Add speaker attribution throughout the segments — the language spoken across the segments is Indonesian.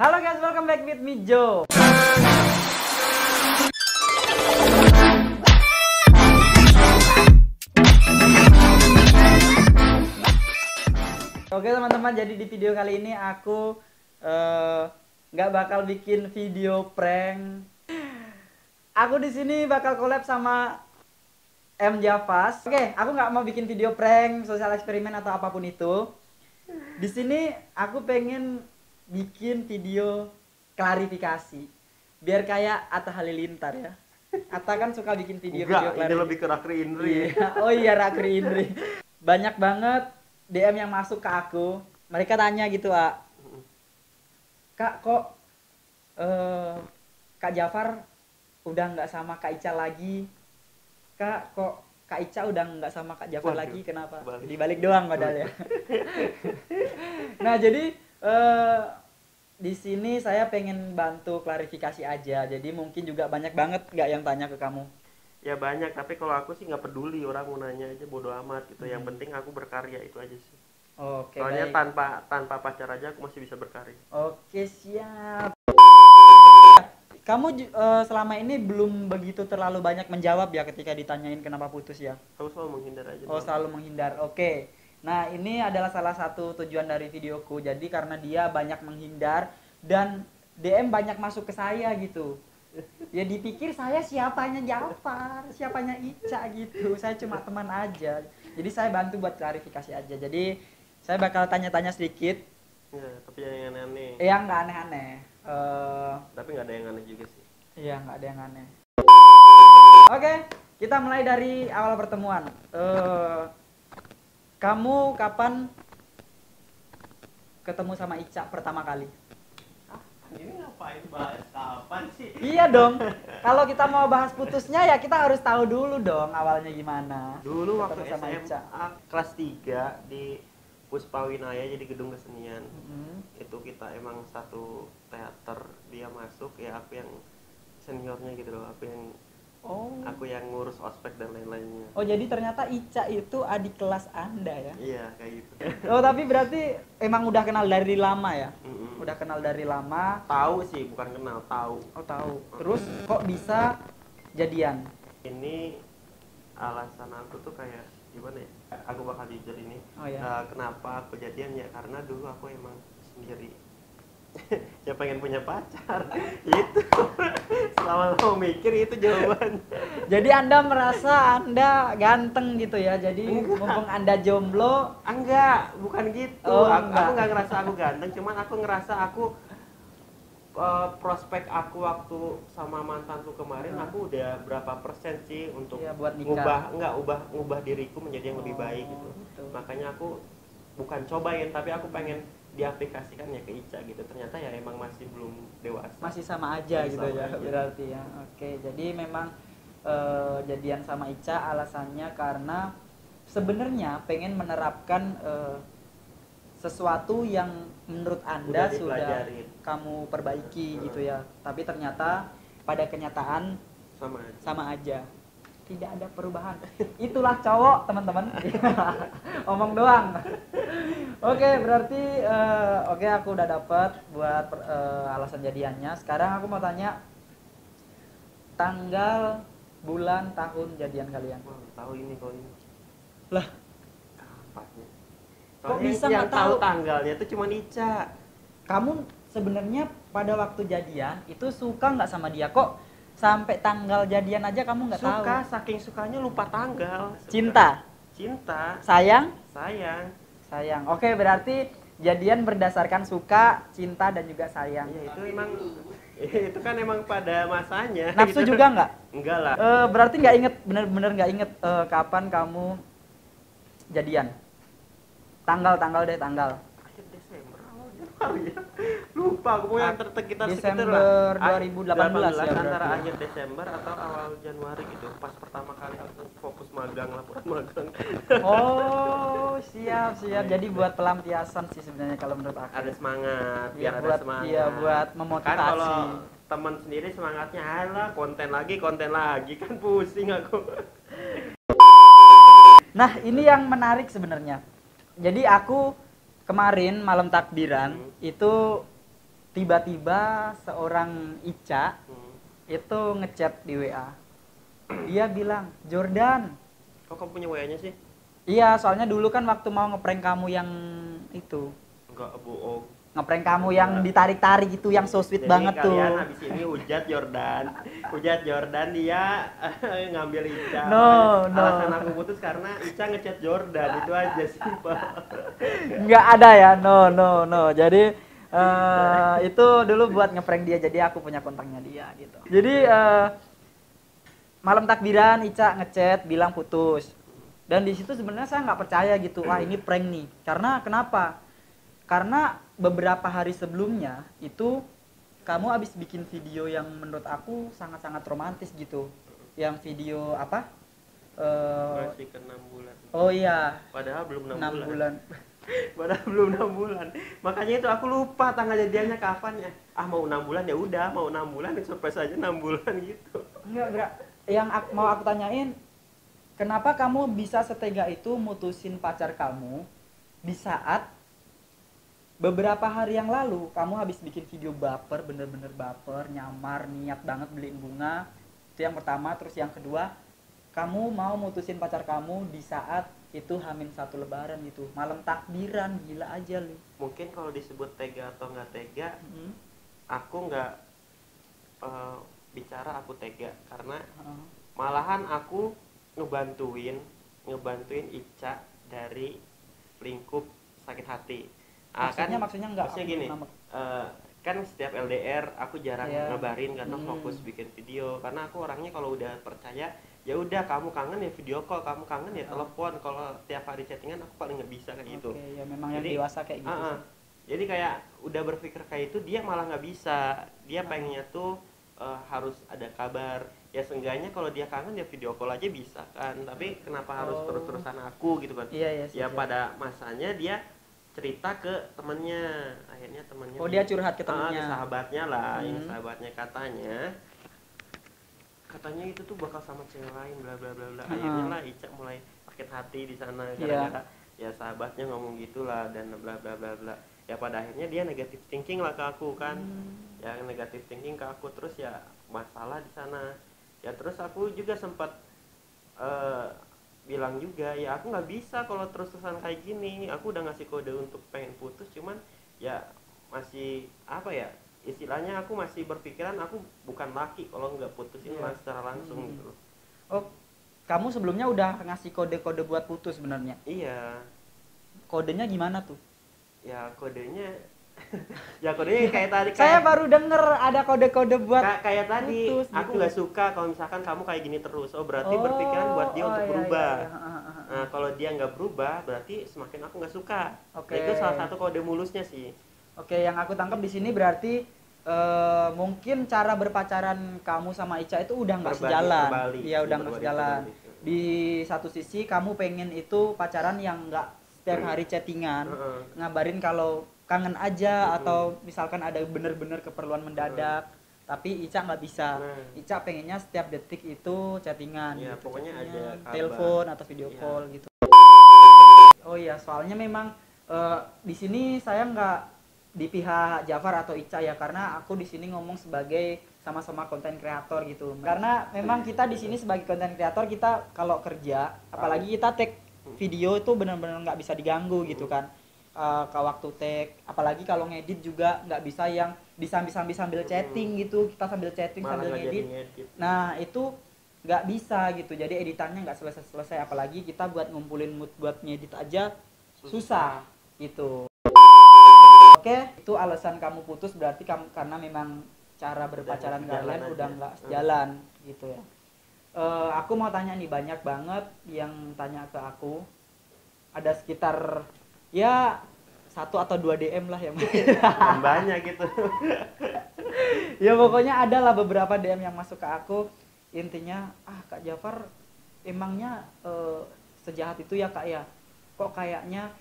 Speaker 1: Halo guys, welcome back with me Joe. Oke teman-teman, jadi di video kali ini aku nggak bakal bikin video prank. Aku di sini bakal collab sama M Javas. Oke, aku nggak mau bikin video prank, sosial eksperimen atau apapun itu. Di sini aku pengen bikin video klarifikasi biar kayak Atta Halilintar ya. Atta kan suka bikin video-video
Speaker 2: klarifikasi. Ini lebih ke Rakri Indri.
Speaker 1: Oh iya, Rakri Indri. Banyak banget DM yang masuk ke aku. Mereka tanya gitu, Kak, kok Kak Jafar udah nggak sama Kak Ica lagi? Kak, kok Kak Ica udah nggak sama Kak Jafar lagi? Kenapa? Dibalik doang padahal ya. Nah, jadi di sini saya pengen bantu klarifikasi aja. Jadi mungkin juga banyak banget nggak yang tanya ke kamu.
Speaker 2: Ya banyak, tapi kalau aku sih nggak peduli, orang mau nanya aja bodo amat gitu. Yang penting aku berkarya, itu aja sih.
Speaker 1: Oke,
Speaker 2: soalnya
Speaker 1: baik.
Speaker 2: tanpa pacar aja aku masih bisa berkarya.
Speaker 1: Oke, siap. Kamu selama ini belum begitu terlalu banyak menjawab ya ketika ditanyain kenapa putus ya?
Speaker 2: Aku selalu menghindar aja.
Speaker 1: Oh, selalu menghindar. Oke. Nah, ini adalah salah satu tujuan dari videoku. Jadi karena dia banyak menghindar dan DM banyak masuk ke saya gitu. Ya dipikir saya siapanya Jafar, siapanya Ica gitu. Saya cuma teman aja. Jadi saya bantu buat klarifikasi aja. Jadi saya bakal tanya-tanya sedikit.
Speaker 2: Ya, tapi yang aneh-aneh.
Speaker 1: Yang nggak aneh-aneh.
Speaker 2: Tapi nggak ada yang aneh juga sih.
Speaker 1: Iya, nggak ada yang aneh. Oke, kita mulai dari awal pertemuan. Kamu kapan ketemu sama Ica pertama kali?
Speaker 2: Ini ngapain bahas kapan sih?
Speaker 1: Iya dong. Kalau kita mau bahas putusnya ya kita harus tahu dulu dong awalnya gimana.
Speaker 2: Dulu waktu
Speaker 1: Ketemu sama
Speaker 2: SMA
Speaker 1: Ica.
Speaker 2: kelas 3 di Puspawinaya, jadi gedung kesenian. Itu kita emang satu teater, dia masuk ya aku yang seniornya gitu loh, aku yang ngurus ospek dan lain-lainnya.
Speaker 1: Oh, jadi ternyata Ica itu adik kelas Anda ya?
Speaker 2: Iya, kayak gitu.
Speaker 1: Oh, tapi berarti emang udah kenal dari lama ya? Udah kenal dari lama.
Speaker 2: Tahu sih, bukan kenal, tahu.
Speaker 1: Oh, tahu. Terus kok bisa jadian?
Speaker 2: Ini alasan aku tuh kayak gimana ya? Aku bakal jujur ini.
Speaker 1: Oh, ya.
Speaker 2: Kenapa aku jadian ya? Karena dulu aku emang sendiri ya pengen punya pacar. Itu selama lo mikir itu jawaban.
Speaker 1: Jadi Anda merasa Anda ganteng gitu ya? Jadi mumpung Anda jomblo.
Speaker 2: Enggak, bukan gitu.
Speaker 1: Oh,
Speaker 2: aku nggak ngerasa aku ganteng, cuman aku ngerasa aku prospek aku waktu sama mantanku kemarin, aku udah berapa persen sih untuk
Speaker 1: ya, buat nikah.
Speaker 2: ngubah diriku menjadi yang lebih baik gitu. Makanya aku bukan cobain, tapi aku pengen diaplikasikan ya ke Ica gitu. Ternyata ya emang masih belum dewasa.
Speaker 1: Masih sama aja
Speaker 2: masih
Speaker 1: gitu
Speaker 2: sama
Speaker 1: ya
Speaker 2: aja.
Speaker 1: Berarti ya. Oke, jadi memang jadian sama Ica alasannya karena sebenarnya pengen menerapkan sesuatu yang menurut Anda sudah kamu perbaiki gitu ya. Tapi ternyata pada kenyataan sama aja. Tidak ada perubahan. Itulah cowok, teman-teman. Omong doang. Oke, berarti oke, aku udah dapat buat alasan jadiannya. Sekarang aku mau tanya tanggal, bulan, tahun jadian kalian.
Speaker 2: Tahu ini kalau ini.
Speaker 1: Lah,
Speaker 2: Kampanye.
Speaker 1: kok bisa
Speaker 2: yang
Speaker 1: nggak tahu
Speaker 2: tanggalnya itu cuma Ica.
Speaker 1: Kamu sebenarnya pada waktu jadian itu suka nggak sama dia? Kok sampai tanggal jadian aja kamu nggak tahu?
Speaker 2: Suka, saking sukanya lupa tanggal.
Speaker 1: Cinta. Sayang. Oke, berarti jadian berdasarkan suka, cinta, dan juga sayang.
Speaker 2: Iya, itu kan emang pada masanya.
Speaker 1: Nafsu
Speaker 2: gitu.
Speaker 1: juga nggak?
Speaker 2: Enggak lah.
Speaker 1: Berarti nggak inget, bener-bener nggak inget kapan kamu jadian? Tanggal deh, tanggal.
Speaker 2: Akhir Desember awal Januari ya. Lupa, pokoknya kita
Speaker 1: Desember
Speaker 2: sekitar
Speaker 1: 2018 ya,
Speaker 2: antara
Speaker 1: berarti.
Speaker 2: akhir Desember atau awal Januari gitu. Pas pertama kali aku fokus magang, laporan magang.
Speaker 1: Oh, siap. Jadi buat pelampiasan sih sebenarnya kalau menurut aku.
Speaker 2: Ada semangat,
Speaker 1: Iya,
Speaker 2: biar
Speaker 1: buat,
Speaker 2: ada semangat.
Speaker 1: iya, buat memotivasi.
Speaker 2: Kan kalau teman sendiri semangatnya alah konten lagi kan pusing aku.
Speaker 1: Nah, ini yang menarik sebenarnya. Jadi aku kemarin malam takbiran itu tiba-tiba seorang Ica
Speaker 2: Hmm.
Speaker 1: itu ngechat di WA. Dia bilang, Jordan.
Speaker 2: Kok kamu punya WA-nya sih?
Speaker 1: Iya, soalnya dulu kan waktu mau ngeprank kamu yang itu.
Speaker 2: Enggak, bohong.
Speaker 1: Ngeprank kamu yang ditarik-tarik itu, yang so sweet
Speaker 2: Jadi
Speaker 1: banget tuh.
Speaker 2: kalian habis ini hujat Jordan dia ngambil Ica.
Speaker 1: No,
Speaker 2: Makanya
Speaker 1: no.
Speaker 2: alasan aku putus karena Ica ngechat Jordan, itu aja simpel.
Speaker 1: Nggak ada ya, no, no, no. Jadi itu dulu buat ngeprank dia, jadi aku punya kontaknya dia gitu. Jadi malam takbiran Ica ngechat bilang putus. Dan di situ sebenarnya saya nggak percaya gitu, wah ini prank nih. Karena kenapa? Karena beberapa hari sebelumnya itu kamu habis bikin video yang menurut aku sangat-sangat romantis gitu. Yang video apa?
Speaker 2: Masih ke 6 bulan.
Speaker 1: Oh iya,
Speaker 2: Padahal belum 6
Speaker 1: 6
Speaker 2: bulan.
Speaker 1: bulan.
Speaker 2: Padahal belum 6 bulan. Makanya itu aku lupa tanggal jadiannya kapan ya. Ah mau 6 bulan ya udah, mau 6 bulan surprise aja 6 bulan gitu.
Speaker 1: Enggak. Yang mau aku tanyain, kenapa kamu bisa setega itu mutusin pacar kamu di saat beberapa hari yang lalu kamu habis bikin video baper, bener-bener baper, nyamar, niat banget beliin bunga. Itu yang pertama. Terus yang kedua, kamu mau mutusin pacar kamu di saat itu H-1 lebaran gitu, malam takbiran. Gila aja lu.
Speaker 2: Mungkin kalau disebut tega atau nggak tega,
Speaker 1: Hmm.
Speaker 2: aku nggak bicara aku tega karena malahan aku ngebantuin Ica dari lingkup sakit hati.
Speaker 1: Maksudnya enggak,
Speaker 2: maksudnya gini, kan setiap LDR aku jarang
Speaker 1: Iya.
Speaker 2: ngabarin karena fokus bikin video, karena aku orangnya kalau udah percaya ya udah, kamu kangen ya video call, kamu kangen ya telepon, kalau tiap hari chattingan aku paling nggak bisa kayak gitu.
Speaker 1: Oke, ya memang yang
Speaker 2: Jadi,
Speaker 1: dewasa kayak gitu sih.
Speaker 2: jadi kayak udah berpikir kayak itu, dia malah nggak bisa, dia pengennya tuh harus ada kabar ya, seenggaknya kalau dia kangen ya video call aja bisa kan, tapi kenapa harus terus-terusan aku gitu kan.
Speaker 1: Iya,
Speaker 2: Ya pada masanya dia cerita ke temennya, akhirnya temennya
Speaker 1: dia curhat ke
Speaker 2: ke
Speaker 1: temennya.
Speaker 2: sahabatnya lah, ini sahabatnya katanya itu tuh bakal sama cewek lain bla bla bla bla. Akhirnya lah Ica mulai sakit hati di sana gara-gara ya sahabatnya ngomong gitulah dan bla bla bla bla. Ya pada akhirnya dia negatif thinking lah ke aku kan. Ya negatif thinking ke aku, terus ya masalah di sana. Ya terus aku juga sempat bilang juga ya aku nggak bisa kalau terus-terusan kayak gini. Aku udah ngasih kode untuk pengen putus, cuman ya masih apa ya, istilahnya aku masih berpikiran aku bukan laki kalau nggak putusin secara langsung gitu.
Speaker 1: Oh, kamu sebelumnya udah ngasih kode-kode buat putus sebenarnya?
Speaker 2: Iya.
Speaker 1: Kodenya gimana tuh?
Speaker 2: Ya kodenya ya kodenya kayak tadi,
Speaker 1: Saya baru denger ada kode-kode buat
Speaker 2: kayak tadi
Speaker 1: putus
Speaker 2: aku
Speaker 1: gitu.
Speaker 2: nggak suka kalau misalkan kamu kayak gini terus. Oh berarti berpikiran buat dia untuk
Speaker 1: iya,
Speaker 2: berubah.
Speaker 1: iya.
Speaker 2: Nah kalau dia nggak berubah berarti semakin aku nggak suka.
Speaker 1: Oke.
Speaker 2: Nah, itu salah satu kode mulusnya sih.
Speaker 1: Oke, yang aku tangkap di sini berarti mungkin cara berpacaran kamu sama Ica itu udah nggak sejalan. Iya, udah nggak sejalan. Di satu sisi kamu pengen itu pacaran yang nggak setiap hari chattingan, ngabarin kalau kangen aja atau misalkan ada bener-bener keperluan mendadak. Tapi Ica nggak bisa. Ica pengennya setiap detik itu chattingan.
Speaker 2: Ya
Speaker 1: gitu,
Speaker 2: pokoknya ada kabar,
Speaker 1: telepon atau video call gitu. Oh iya, soalnya memang di sini saya nggak di pihak Jafar atau Ica ya, karena aku di sini ngomong sebagai sama-sama konten kreator gitu. Karena memang kita di sini sebagai konten kreator, kita kalau kerja, apalagi kita take video itu benar-benar nggak bisa diganggu gitu kan. Ke waktu take, apalagi kalau ngedit juga nggak bisa yang sambil chatting gitu, kita sambil chatting
Speaker 2: malah
Speaker 1: sambil
Speaker 2: nggak jadi
Speaker 1: ngedit. Nah itu nggak bisa gitu, jadi editannya nggak selesai, apalagi kita buat ngumpulin mood buat ngedit aja susah gitu. Oke, itu alasan kamu putus berarti kamu karena memang cara berpacaran kalian udah nggak sejalan gitu ya. Aku mau tanya nih, banyak banget yang tanya ke aku, ada sekitar ya 1 atau 2 DM lah yang
Speaker 2: banyak gitu.
Speaker 1: Ya pokoknya ada lah beberapa DM yang masuk ke aku, intinya Kak Jafar emangnya sejahat itu ya Kak ya, kok kayaknya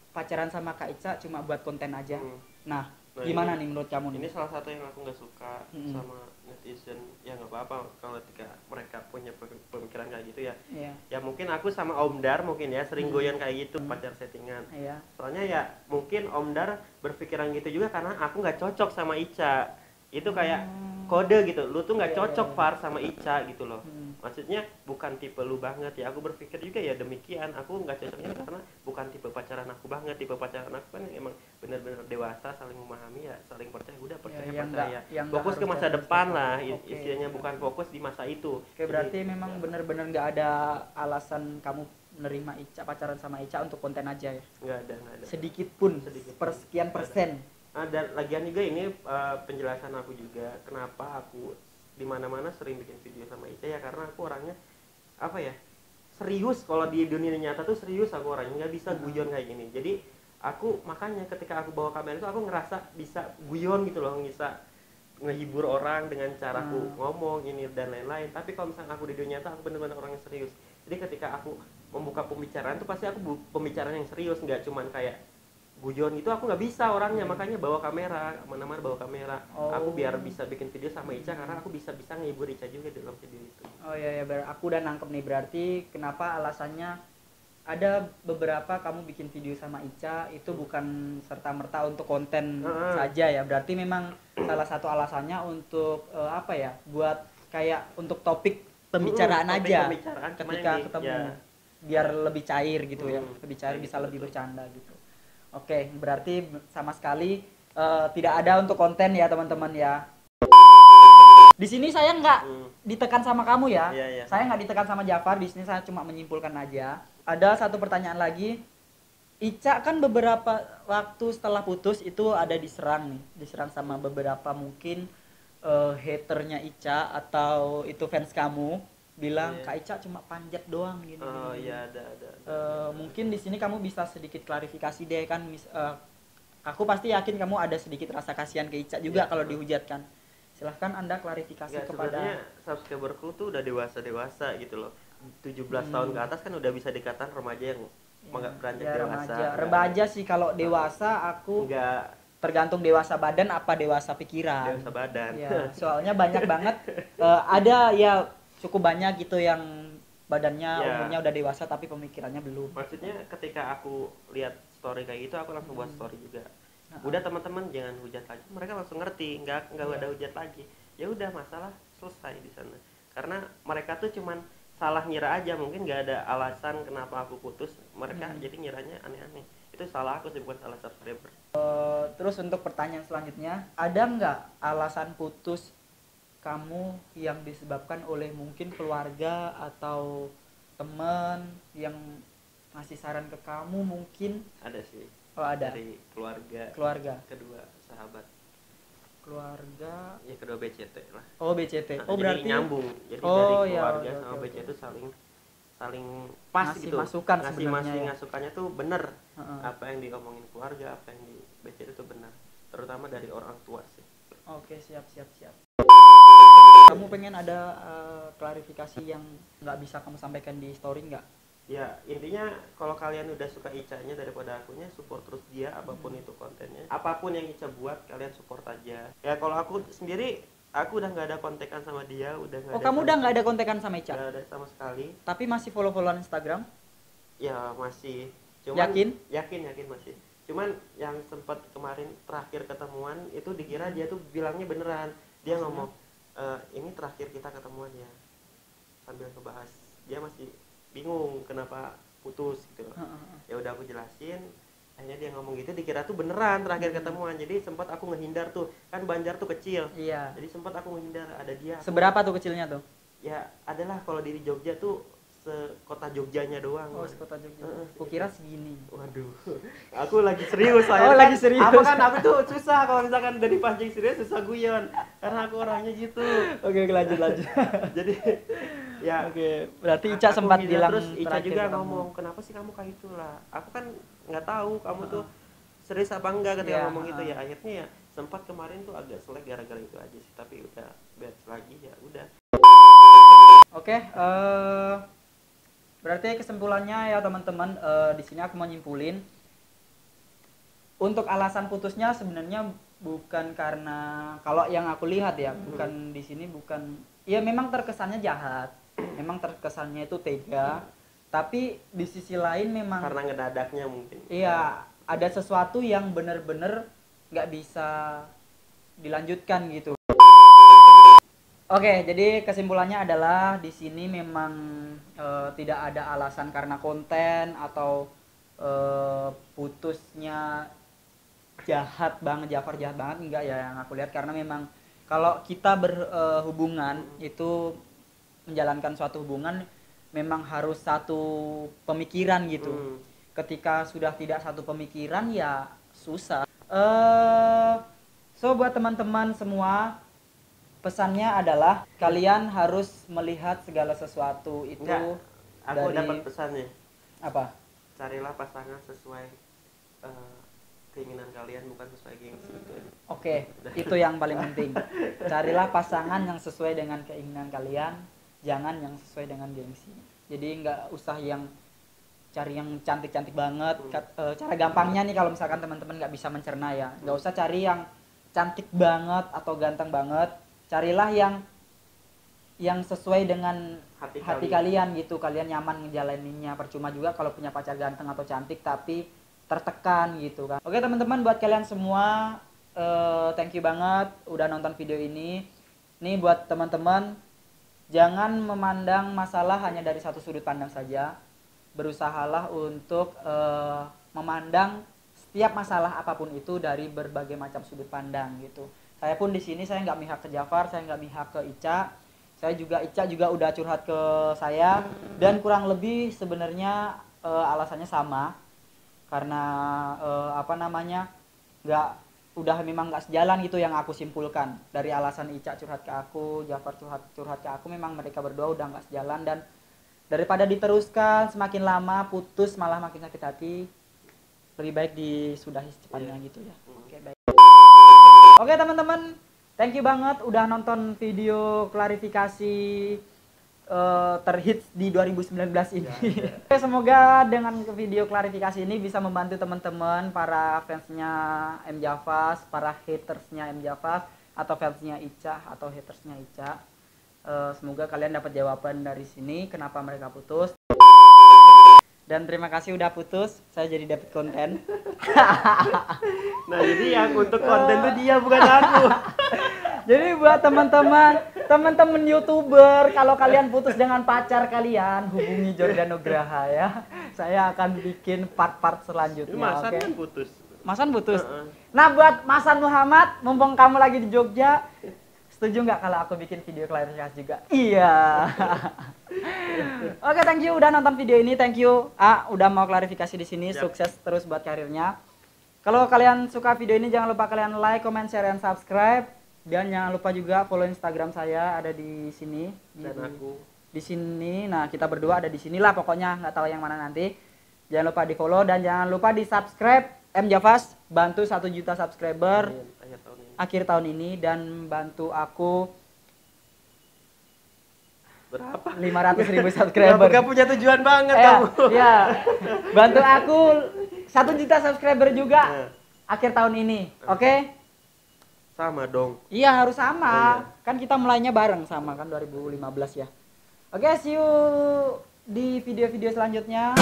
Speaker 1: pacaran sama Kak Ica cuma buat konten aja. Nah
Speaker 2: Nah,
Speaker 1: Gimana nih menurut kamu
Speaker 2: ini
Speaker 1: nih?
Speaker 2: salah satu yang aku nggak suka
Speaker 1: Mm-mm.
Speaker 2: sama netizen. Ya nggak apa-apa kalau ketika mereka punya pemikiran kayak gitu ya.
Speaker 1: Iya.
Speaker 2: Ya mungkin aku sama Om Dar mungkin ya sering goyang kayak gitu pacar settingan.
Speaker 1: Iya.
Speaker 2: Soalnya ya mungkin Om Dar berpikiran gitu juga karena aku nggak cocok sama Ica. Itu kayak kode gitu, lu tuh nggak
Speaker 1: Iya,
Speaker 2: cocok
Speaker 1: iya, iya.
Speaker 2: Far sama Ica gitu loh.
Speaker 1: Hmm.
Speaker 2: Maksudnya bukan tipe lu banget ya. Aku berpikir juga ya demikian. Aku nggak cocoknya karena bukan tipe pacaran aku banget. Tipe pacaran aku kan emang benar-benar dewasa, saling memahami ya, saling percaya. Udah percaya
Speaker 1: yang
Speaker 2: percaya.
Speaker 1: yang
Speaker 2: Fokus
Speaker 1: harus
Speaker 2: ke masa
Speaker 1: terus
Speaker 2: depan
Speaker 1: terus.
Speaker 2: lah,
Speaker 1: Oke.
Speaker 2: istilahnya bukan fokus di masa itu.
Speaker 1: Oke, berarti memang
Speaker 2: ya,
Speaker 1: benar-benar nggak ada alasan kamu menerima Ica, pacaran sama Ica untuk konten aja ya?
Speaker 2: nggak ada.
Speaker 1: Sedikit pun,
Speaker 2: Sedikit pun.
Speaker 1: persekian persen.
Speaker 2: Dan lagian juga ini penjelasan aku juga kenapa aku di mana-mana sering bikin video sama Ica ya karena aku orangnya apa ya serius. Kalau di dunia nyata tuh serius aku orangnya, nggak bisa guyon kayak gini. Jadi aku makanya ketika aku bawa kamera itu aku ngerasa bisa guyon gitu loh, bisa ngehibur orang dengan caraku ngomong ini dan lain-lain. Tapi kalau misalnya aku di dunia nyata aku bener-bener orang yang serius. Jadi ketika aku membuka pembicaraan tuh pasti aku pembicaraan yang serius, nggak cuman kayak guyon gitu. Aku nggak bisa orangnya, makanya bawa kamera mana-mana, bawa kamera. Aku biar bisa bikin video sama Ica karena aku bisa ngehibur Ica juga dalam video itu.
Speaker 1: Oh iya, aku udah nangkep nih, berarti kenapa alasannya ada beberapa kamu bikin video sama Ica itu bukan serta-merta untuk konten saja ya. Berarti memang salah satu alasannya untuk apa ya? Buat kayak untuk topik pembicaraan aja
Speaker 2: pembicaraan,
Speaker 1: ketika ketemu.
Speaker 2: ya.
Speaker 1: Biar lebih cair gitu ya. Lebih cair, bisa
Speaker 2: gitu,
Speaker 1: lebih
Speaker 2: betul.
Speaker 1: bercanda gitu. Oke, berarti sama sekali tidak ada untuk konten ya teman-teman ya. Di sini saya nggak ditekan sama kamu ya.
Speaker 2: Iya, iya.
Speaker 1: Saya nggak ditekan sama Jafar. Di sini saya cuma menyimpulkan aja. Ada satu pertanyaan lagi. Ica kan beberapa waktu setelah putus itu ada diserang nih, diserang sama beberapa mungkin haternya Ica atau itu fans kamu bilang Kak Ica cuma panjat doang gini.
Speaker 2: Oh
Speaker 1: gini.
Speaker 2: iya, ada.
Speaker 1: Mungkin di sini kamu bisa sedikit klarifikasi deh kan. Aku pasti yakin kamu ada sedikit rasa kasihan ke Ica juga kalau dihujatkan. Silahkan Anda klarifikasi
Speaker 2: Nggak,
Speaker 1: kepada.
Speaker 2: sebenarnya subscriberku tuh udah dewasa gitu loh. 17 tahun ke atas kan udah bisa dikatakan remaja yang beranjak
Speaker 1: Ya,
Speaker 2: dewasa.
Speaker 1: remaja sih. Kalau dewasa aku
Speaker 2: Enggak
Speaker 1: tergantung dewasa badan apa dewasa pikiran.
Speaker 2: dewasa badan.
Speaker 1: Ya, soalnya banyak banget ada ya cukup banyak gitu yang badannya umurnya udah dewasa tapi pemikirannya belum.
Speaker 2: Maksudnya ketika aku lihat story kayak gitu aku langsung buat story juga. Udah teman-teman jangan hujat lagi. Mereka langsung ngerti, nggak ada hujat lagi. Ya udah, masalah selesai di sana. Karena mereka tuh cuman salah ngira aja, mungkin nggak ada alasan kenapa aku putus. Mereka jadi ngiranya aneh-aneh. Itu salah aku sih, bukan salah subscriber.
Speaker 1: Terus untuk pertanyaan selanjutnya, ada nggak alasan putus kamu yang disebabkan oleh mungkin keluarga atau teman yang ngasih saran ke kamu mungkin?
Speaker 2: Ada sih.
Speaker 1: Oh ada.
Speaker 2: Dari
Speaker 1: Keluarga.
Speaker 2: Kedua sahabat.
Speaker 1: Keluarga.
Speaker 2: Ya kedua BCT lah.
Speaker 1: Oh BCT.
Speaker 2: Nah,
Speaker 1: Berarti
Speaker 2: nyambung. Jadi
Speaker 1: Oh,
Speaker 2: dari
Speaker 1: ya,
Speaker 2: keluarga
Speaker 1: oke,
Speaker 2: sama
Speaker 1: oke,
Speaker 2: BCT itu saling pas
Speaker 1: ngasih
Speaker 2: gitu.
Speaker 1: masukan
Speaker 2: ngasih
Speaker 1: sebenarnya ya.
Speaker 2: masukannya tuh bener.
Speaker 1: Heeh.
Speaker 2: Apa yang diomongin keluarga, apa yang di BCT itu benar. Terutama dari orang tua sih.
Speaker 1: Oke, siap. Kamu pengen ada klarifikasi yang nggak bisa kamu sampaikan di story nggak?
Speaker 2: Ya intinya kalau kalian udah suka Ica-nya daripada akunya, support terus dia apapun itu kontennya. Apapun yang Ica buat kalian support aja. Ya kalau aku sendiri, aku udah nggak ada kontekan sama dia, udah nggak.
Speaker 1: Oh, kamu udah nggak ada kontekan sama Ica?
Speaker 2: Nggak ada sama sekali.
Speaker 1: Tapi masih follow-followan Instagram?
Speaker 2: Ya masih. Cuman, yakin masih. Cuman yang sempat kemarin terakhir ketemuan itu dikira dia tuh bilangnya beneran. Dia ngomong ini terakhir kita ketemuan ya, sambil ngebahas. Dia masih bingung kenapa putus gitu. Ya udah aku jelasin. Akhirnya dia ngomong gitu, dikira tuh beneran terakhir ketemuan. Jadi sempat aku ngehindar tuh, kan Banjar tuh kecil.
Speaker 1: Iya.
Speaker 2: Jadi sempat aku ngehindar, ada dia.
Speaker 1: Seberapa tuh kecilnya tuh?
Speaker 2: Ya adalah kalau di Jogja tuh sekota Jogjanya doang.
Speaker 1: Oh, sekota Jogja. Kukira segini.
Speaker 2: Waduh, aku lagi serius.
Speaker 1: Oh, lagi serius.
Speaker 2: Aku tuh susah kalau misalkan dari pancing serius, susah guyon karena aku orangnya gitu.
Speaker 1: Oke, lanjut.
Speaker 2: Jadi ya.
Speaker 1: Oke, berarti Ica sempat bilang
Speaker 2: terus Ica juga
Speaker 1: kamu.
Speaker 2: ngomong, kenapa sih kamu kayak itulah? Aku kan nggak tahu kamu tuh serius apa enggak ketika ngomong gitu ya. Akhirnya ya sempat kemarin tuh agak selek gara-gara itu aja sih. Tapi udah batch lagi ya udah.
Speaker 1: Oke, berarti kesimpulannya ya teman-teman, di sini aku mau nyimpulin untuk alasan putusnya sebenarnya bukan karena, kalau yang aku lihat ya, bukan di sini, bukan, ya memang terkesannya jahat, memang terkesannya itu tega, tapi di sisi lain memang
Speaker 2: karena ngedadaknya mungkin.
Speaker 1: iya, ada sesuatu yang bener-bener nggak bisa dilanjutkan gitu. Oke, jadi kesimpulannya adalah di sini memang tidak ada alasan karena konten atau putusnya jahat banget, Jafar jahat banget, enggak ya yang aku lihat, karena memang kalau kita berhubungan itu menjalankan suatu hubungan memang harus satu pemikiran gitu. Ketika sudah tidak satu pemikiran ya susah. So buat teman-teman semua, pesannya adalah kalian harus melihat segala sesuatu itu.
Speaker 2: Enggak, aku dapat pesannya.
Speaker 1: Apa?
Speaker 2: Carilah pasangan sesuai keinginan kalian, bukan sesuai gengsi itu.
Speaker 1: Oke, itu yang paling penting. Carilah pasangan yang sesuai dengan keinginan kalian, jangan yang sesuai dengan gengsi. Jadi nggak usah yang cari yang cantik-cantik banget. Cara gampangnya nih, kalau misalkan teman-teman nggak bisa mencerna ya, nggak usah cari yang cantik banget atau ganteng banget. Carilah yang sesuai dengan hati kalian gitu, kalian nyaman ngejalaninnya. Percuma juga kalau punya pacar ganteng atau cantik tapi tertekan gitu kan. Oke teman-teman, buat kalian semua thank you banget udah nonton video ini. Nih buat teman-teman, jangan memandang masalah hanya dari satu sudut pandang saja. Berusahalah untuk memandang setiap masalah apapun itu dari berbagai macam sudut pandang gitu. Saya pun di sini saya nggak mihak ke Jafar, saya nggak mihak ke Ica. Ica juga udah curhat ke saya, dan kurang lebih sebenarnya alasannya sama, karena memang nggak sejalan gitu yang aku simpulkan dari alasan Ica curhat ke aku, Jafar curhat ke aku. Memang mereka berdua udah nggak sejalan, dan daripada diteruskan semakin lama putus malah makin sakit hati, lebih baik disudahi secepatnya gitu ya. Oke, baik. Oke teman-teman, thank you banget udah nonton video klarifikasi terhits di 2019 ini. Oke, semoga dengan video klarifikasi ini bisa membantu teman-teman, para fansnya M Javas, para hatersnya M Javas, atau fansnya Ica atau hatersnya Ica. Semoga kalian dapat jawaban dari sini kenapa mereka putus. Dan terima kasih udah putus, saya jadi dapat konten.
Speaker 2: Nah jadi yang untuk konten tuh dia, bukan aku.
Speaker 1: Jadi buat teman-teman YouTuber, kalau kalian putus dengan pacar kalian, hubungi Jordan Nugraha ya. Saya akan bikin part-part selanjutnya.
Speaker 2: Masan kan putus.
Speaker 1: Masan putus. Nah buat Masan Muhammad, mumpung kamu lagi di Jogja, setuju nggak kalau aku bikin video klarifikasi juga? Iya. Oke, thank you udah nonton video ini. Thank you udah mau klarifikasi di sini. Sukses terus buat karirnya. Kalau kalian suka video ini, jangan lupa kalian like, comment, share, dan subscribe. Dan jangan lupa juga follow Instagram saya, ada di sini.
Speaker 2: Dan aku
Speaker 1: di sini. Nah, kita berdua ada di sinilah pokoknya, nggak tahu yang mana nanti. Jangan lupa di follow dan jangan lupa di subscribe. M Javas bantu 1 juta subscriber akhir tahun ini, dan bantu aku
Speaker 2: berapa?
Speaker 1: 500.000 subscriber.
Speaker 2: Gak punya tujuan banget kamu.
Speaker 1: Ya, bantu aku 1 juta subscriber juga akhir tahun ini. Oke?
Speaker 2: Sama dong.
Speaker 1: Iya, harus sama. Kan kita mulainya bareng sama kan 2015 ya. Oke, see you di video-video selanjutnya.